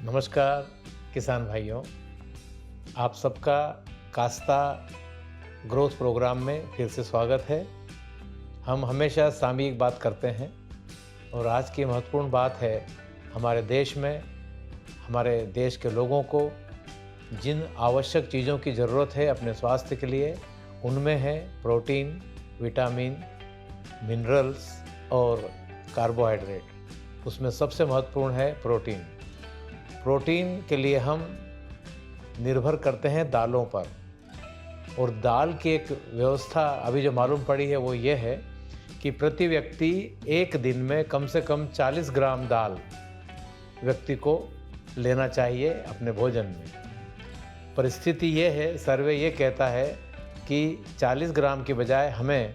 नमस्कार किसान भाइयों, आप सबका कास्ता ग्रोथ प्रोग्राम में फिर से स्वागत है। हम हमेशा सामयिक बात करते हैं और आज की महत्वपूर्ण बात है हमारे देश में, हमारे देश के लोगों को जिन आवश्यक चीज़ों की ज़रूरत है अपने स्वास्थ्य के लिए, उनमें है प्रोटीन, विटामिन, मिनरल्स और कार्बोहाइड्रेट। उसमें सबसे महत्वपूर्ण है प्रोटीन। प्रोटीन के लिए हम निर्भर करते हैं दालों पर, और दाल की एक व्यवस्था अभी जो मालूम पड़ी है वो ये है कि प्रति व्यक्ति एक दिन में कम से कम 40 ग्राम दाल व्यक्ति को लेना चाहिए अपने भोजन में। परिस्थिति ये है, सर्वे ये कहता है कि 40 ग्राम की बजाय हमें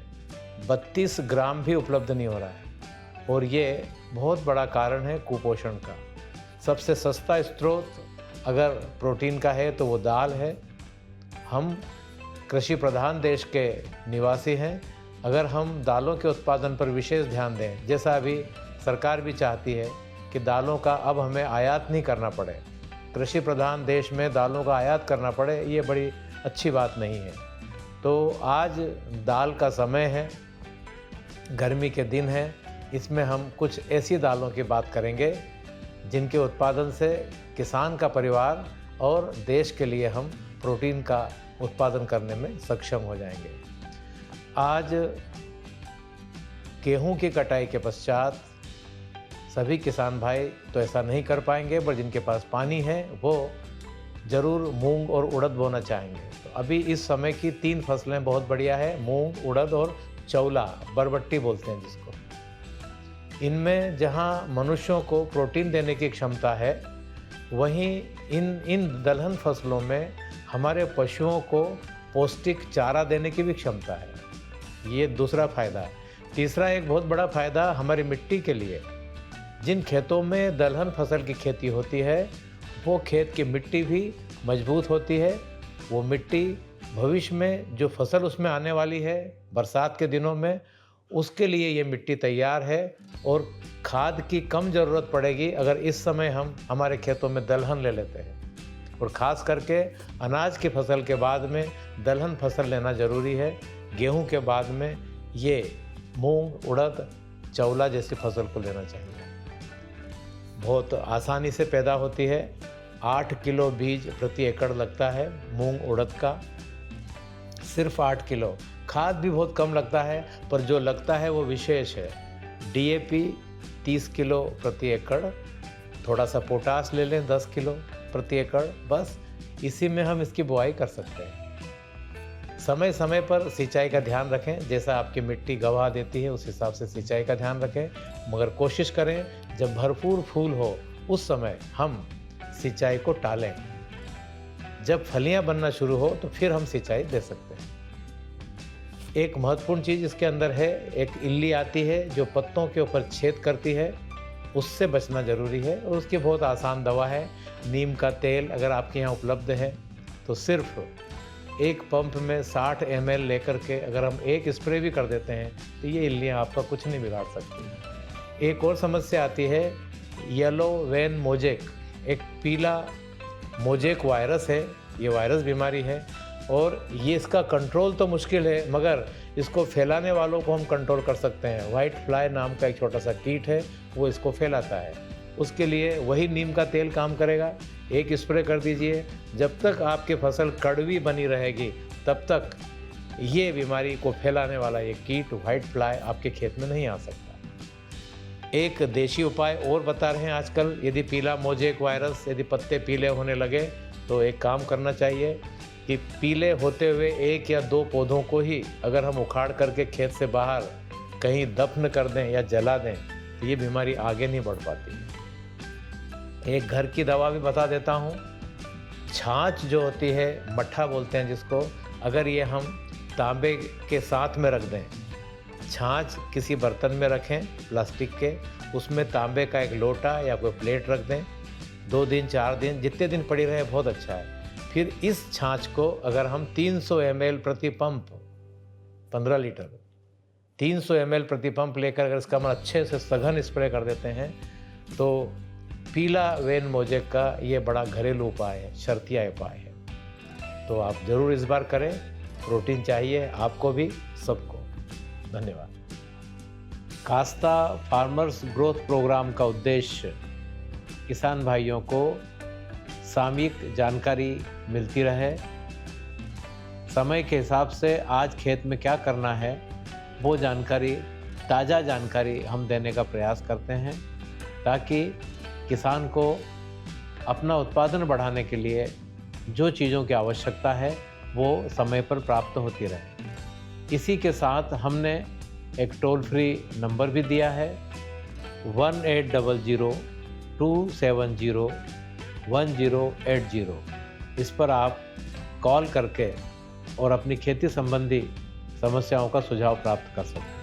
32 ग्राम भी उपलब्ध नहीं हो रहा है, और ये बहुत बड़ा कारण है कुपोषण का। सबसे सस्ता स्रोत अगर प्रोटीन का है तो वो दाल है। हम कृषि प्रधान देश के निवासी हैं। अगर हम दालों के उत्पादन पर विशेष ध्यान दें, जैसा अभी सरकार भी चाहती है कि दालों का अब हमें आयात नहीं करना पड़े, कृषि प्रधान देश में दालों का आयात करना पड़े, ये बड़ी अच्छी बात नहीं है। तो आज दाल का समय है, गर्मी के दिन हैं, इसमें हम कुछ ऐसी दालों की बात करेंगे जिनके उत्पादन से किसान का परिवार और देश के लिए हम प्रोटीन का उत्पादन करने में सक्षम हो जाएंगे। आज गेहूं की कटाई के पश्चात सभी किसान भाई तो ऐसा नहीं कर पाएंगे, पर जिनके पास पानी है वो ज़रूर मूंग और उड़द बोना चाहेंगे। तो अभी इस समय की 3 फसलें बहुत बढ़िया है, मूंग, उड़द और चौला, बरबट्टी बोलते हैं जिसको। इनमें जहां मनुष्यों को प्रोटीन देने की क्षमता है, वहीं इन दलहन फसलों में हमारे पशुओं को पौष्टिक चारा देने की भी क्षमता है। ये दूसरा फ़ायदा है। तीसरा एक बहुत बड़ा फ़ायदा हमारी मिट्टी के लिए, जिन खेतों में दलहन फसल की खेती होती है वो खेत की मिट्टी भी मजबूत होती है। वो मिट्टी भविष्य में जो फसल उसमें आने वाली है बरसात के दिनों में, उसके लिए ये मिट्टी तैयार है, और खाद की कम ज़रूरत पड़ेगी अगर इस समय हम हमारे खेतों में दलहन ले लेते हैं। और ख़ास करके अनाज की फसल के बाद में दलहन फसल लेना ज़रूरी है। गेहूं के बाद में ये मूंग, उड़द, चौला जैसी फसल को लेना चाहिए। बहुत आसानी से पैदा होती है। 8 किलो बीज प्रति एकड़ लगता है मूंग उड़द का, सिर्फ 8 किलो। खाद भी बहुत कम लगता है, पर जो लगता है वो विशेष है। डीएपी 30 किलो प्रति एकड़, थोड़ा सा पोटास ले लें 10 किलो प्रति एकड़, बस इसी में हम इसकी बुआई कर सकते हैं। समय समय पर सिंचाई का ध्यान रखें, जैसा आपकी मिट्टी गवाह देती है उस हिसाब से सिंचाई का ध्यान रखें, मगर कोशिश करें जब भरपूर फूल हो उस समय हम सिंचाई को टालें। जब फलियां बनना शुरू हो तो फिर हम सिंचाई दे सकते हैं। एक महत्वपूर्ण चीज़ इसके अंदर है, एक इल्ली आती है जो पत्तों के ऊपर छेद करती है, उससे बचना ज़रूरी है, और उसकी बहुत आसान दवा है नीम का तेल। अगर आपके यहाँ उपलब्ध है तो सिर्फ एक पंप में 60 ml लेकर के अगर हम एक स्प्रे भी कर देते हैं तो ये इल्लियाँ आपका कुछ नहीं बिगाड़ सकती। एक और समस्या आती है येलो वेन मोजेक, एक पीला मोजेक वायरस है। ये वायरस बीमारी है, और ये इसका कंट्रोल तो मुश्किल है, मगर इसको फैलाने वालों को हम कंट्रोल कर सकते हैं। वाइट फ्लाई नाम का एक छोटा सा कीट है, वो इसको फैलाता है। उसके लिए वही नीम का तेल काम करेगा। एक स्प्रे कर दीजिए। जब तक आपकी फसल कड़वी बनी रहेगी तब तक ये बीमारी को फैलाने वाला ये कीट वाइट फ्लाई आपके खेत में नहीं आ सकता। एक देशी उपाय और बता रहे हैं आजकल, यदि पीला मोजेक वायरस, यदि पत्ते पीले होने लगे तो एक काम करना चाहिए कि पीले होते हुए 1 या 2 पौधों को ही अगर हम उखाड़ करके खेत से बाहर कहीं दफन कर दें या जला दें तो ये बीमारी आगे नहीं बढ़ पाती है। एक घर की दवा भी बता देता हूँ। छाछ जो होती है, मट्ठा बोलते हैं जिसको, अगर ये हम तांबे के साथ में रख दें, छाछ किसी बर्तन में रखें प्लास्टिक के, उसमें तांबे का एक लोटा या कोई प्लेट रख दें, 2 दिन 4 दिन जितने दिन पड़ी रहे बहुत अच्छा है। फिर इस छाछ को अगर हम 300 ml प्रति पंप, 15 लीटर 300 ml प्रति पंप लेकर अगर इसका हम अच्छे से सघन स्प्रे कर देते हैं तो पीला वेन मोजेक का ये बड़ा घरेलू उपाय है, शर्तिया उपाय है। तो आप ज़रूर इस बार करें। प्रोटीन चाहिए आपको भी, सबको। धन्यवाद। कास्ता फार्मर्स ग्रोथ प्रोग्राम का उद्देश्य किसान भाइयों को सामयिक जानकारी मिलती रहे, समय के हिसाब से आज खेत में क्या करना है वो जानकारी, ताज़ा जानकारी हम देने का प्रयास करते हैं, ताकि किसान को अपना उत्पादन बढ़ाने के लिए जो चीज़ों की आवश्यकता है वो समय पर प्राप्त होती रहे। इसी के साथ हमने एक टोल फ्री नंबर भी दिया है 1800-270-1080। इस पर आप कॉल करके और अपनी खेती संबंधी समस्याओं का सुझाव प्राप्त कर सकते हैं।